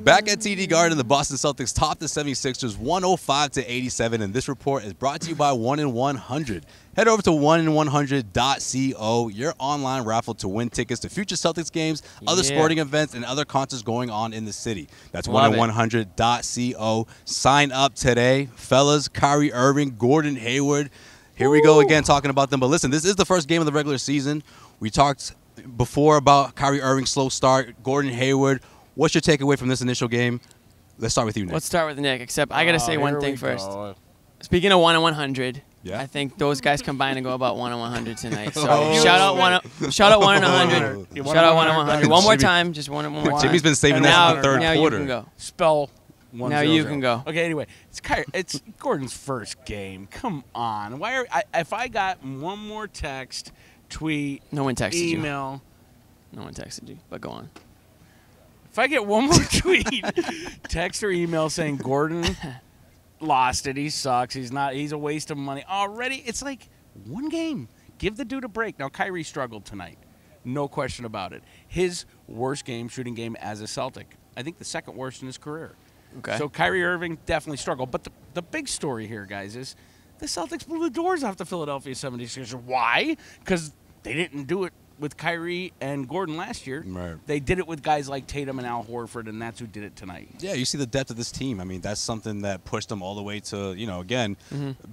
Back at TD Garden, the Boston Celtics topped the 76ers 105-87, and this report is brought to you by 1-in-100. Head over to 1in100.co, your online raffle to win tickets to future Celtics games, other sporting events, and other concerts going on in the city. That's 1in100.co. Sign up today. Fellas, Kyrie Irving, Gordon Hayward. Here we go again talking about them. But listen, this is the first game of the regular season. We talked before about Kyrie Irving's slow start, Gordon Hayward. What's your takeaway from this initial game? Let's start with you, Nick. Let's start with Nick, except I got to say one thing first. Speaking of 1-in-100, I think those guys combined to go about 1-in-100 tonight. So shout out 1-in-100. Shout out 1-in-100. One more time, just one more time. Jimmy's been saving that for the third quarter. Now you can go. Spell 1-0. Now you can go. Okay, anyway, it's Gordon's first game. Come on. If I got one more text, tweet, no one texted email. No one texted you, but go on. If I get one more tweet, text or email saying Gordon lost it, he sucks, he's a waste of money already, it's like one game. Give the dude a break. Now, Kyrie struggled tonight. No question about it. His worst shooting game as a Celtic. I think the second worst in his career. Okay. So Kyrie Irving definitely struggled. But the big story here, guys, is the Celtics blew the doors off the Philadelphia 76ers. Why? Because they didn't do it with Kyrie and Gordon last year. Right. They did it with guys like Tatum and Al Horford, and that's who did it tonight. Yeah, you see the depth of this team. I mean, that's something that pushed them all the way to, again,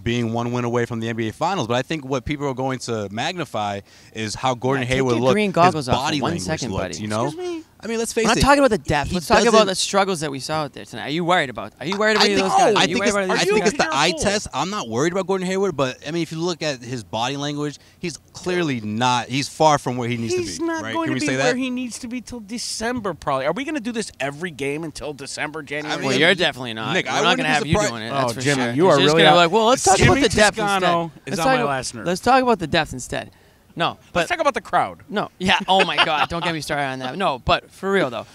being one win away from the NBA Finals. But I think what people are going to magnify is how Gordon Hayward looked. Green goggles his body off for 1 language second, looked, buddy. Excuse me? I mean, let's face it. I'm not talking about the depth. Let's talk about the struggles that we saw out there tonight. Are you worried about those guys? I think it's the eye test. I'm not worried about Gordon Hayward, but, I mean, if you look at his body language, he's clearly not. He's far from where he needs to be. He's not going to be where he needs to be till December, probably. Are we going to do this every game until December, January? Well, you're definitely not. Nick, we're not going to have you doing it. That's for Jimmy, sure. you are really like, well, let's talk about the depth Toscano instead. is on my last nerve. Let's talk about the depth instead. No, but let's talk about the crowd. No, yeah. Oh my God, don't get me started on that. No, but for real though,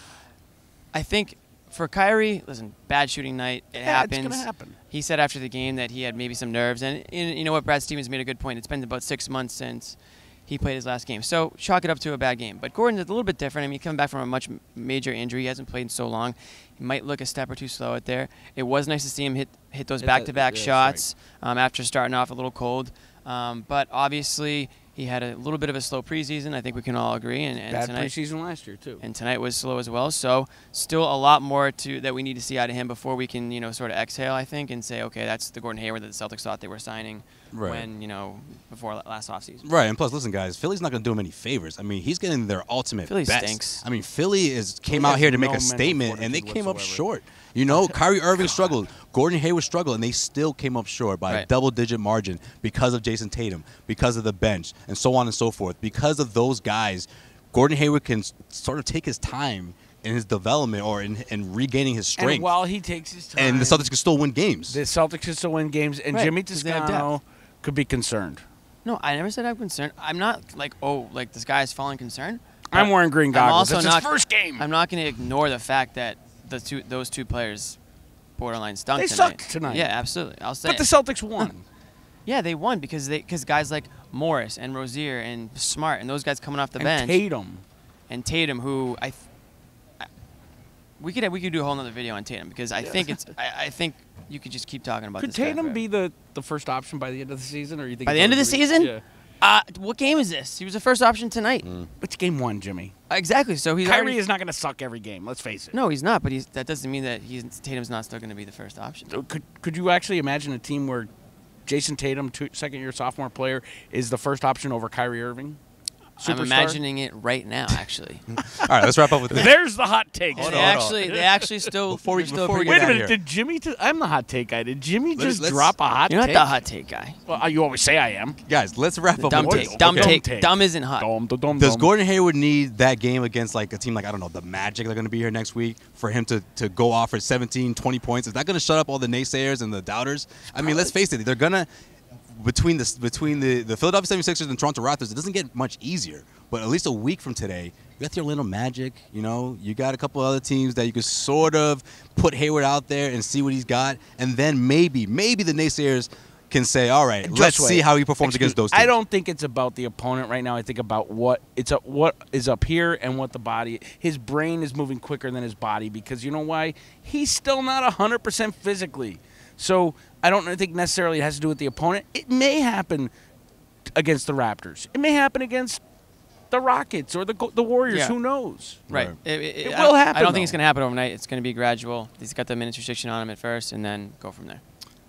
I think for Kyrie, listen, bad shooting night. It happens. It's gonna happen. He said after the game that he had maybe some nerves, and you know what? Brad Stevens made a good point. It's been about 6 months since he played his last game, so chalk it up to a bad game. But Gordon's a little bit different. I mean, coming back from a much major injury, he hasn't played in so long. He might look a step or two slow out there. It was nice to see him hit those back-to-back shots after starting off a little cold. But obviously, he had a little bit of a slow preseason. I think we can all agree. And bad tonight, preseason last year too. And tonight was slow as well. So still a lot more that we need to see out of him before we can sort of exhale, I think, and say, okay, that's the Gordon Hayward that the Celtics thought they were signing when before last offseason. Right, and plus, listen, guys, Philly's not going to do him any favors. I mean, he's getting their ultimate Philly best. Stinks. I mean, Philly came out here to make a statement, and they came up short. Kyrie Irving struggled. Gordon Hayward struggled, and they still came up short by a double-digit margin because of Jason Tatum, because of the bench, and so on and so forth. Because of those guys, Gordon Hayward can sort of take his time in his development or in regaining his strength. And while he takes his time. And the Celtics can still win games. The Celtics can still win games, and Jimmy Toscano could be concerned. No, I never said I'm concerned. I'm not like this guy's falling concerned. I'm wearing green goggles. It's his first game. I'm not going to ignore the fact that those two players borderline stunk tonight. They sucked tonight. Yeah, absolutely. I'll say But the Celtics won. Yeah, they won because guys like Morris and Rozier and Smart and those guys coming off the bench. And Tatum, who we could do a whole other video on Tatum because I think you could just keep talking about this. Could Tatum be the first option by the end of the season, or you think by the end of the season? Yeah. What game is this? He was the first option tonight. It's game one, Jimmy. Exactly. So Kyrie is not going to suck every game. Let's face it. No, he's not. But that doesn't mean that Tatum's not still going to be the first option. So could you actually imagine a team where Jason Tatum, second-year sophomore player, is the first option over Kyrie Irving? Superstar? I'm imagining it right now, actually. All right, let's wrap up with this. There's the hot take. They actually still. Before we wait a minute. Did Jimmy? I'm the hot take guy. Did Jimmy just drop a hot take? You're not the hot take guy. Well, you always say I am. Guys, let's wrap up. Dumb with take. this. Dumb take. Dumb isn't hot. Does Gordon Hayward need that game against like a team like, I don't know, the Magic? They're going to be here next week for him to go off for 17, 20 points. Is that going to shut up all the naysayers and the doubters? I mean, let's face it. They're going to. Between the Philadelphia 76ers and Toronto Raptors, it doesn't get much easier. But at least a week from today, you got the Orlando Magic. You got a couple other teams that you could sort of put Hayward out there and see what he's got. And then maybe the naysayers can say, all right, Just let's wait. see how he performs against those teams. I don't think it's about the opponent right now. I think about what is up here and what the body. His brain is moving quicker than his body because you know why? He's still not 100% physically. So I don't think necessarily it has to do with the opponent. It may happen against the Raptors. It may happen against the Rockets or the Warriors. Yeah. Who knows? Right. It will happen. I don't think though. it's going to happen overnight. It's going to be gradual. He's got the minutes restriction on him at first, and then go from there.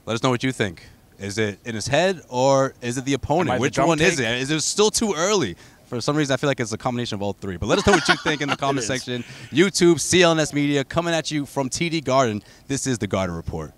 Let us know what you think. Is it in his head or is it the opponent? Which one is it? Is it still too early? For some reason, I feel like it's a combination of all three. But let us know what you think in the comment section. YouTube, CLNS Media, coming at you from TD Garden. This is the Garden Report.